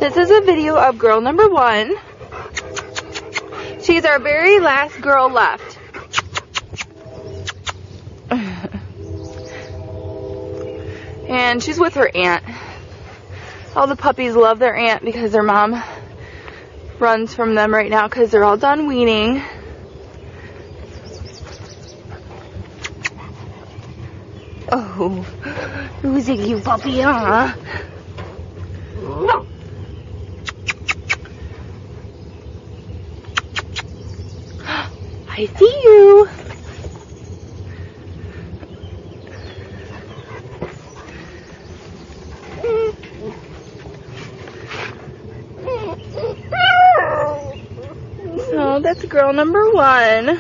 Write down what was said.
This is a video of girl number 1. She's our very last girl left. And she's with her aunt. All the puppies love their aunt because their mom runs from them right now because they're all done weaning. Oh, who's a cute puppy, huh? I see you. So that's girl number 1.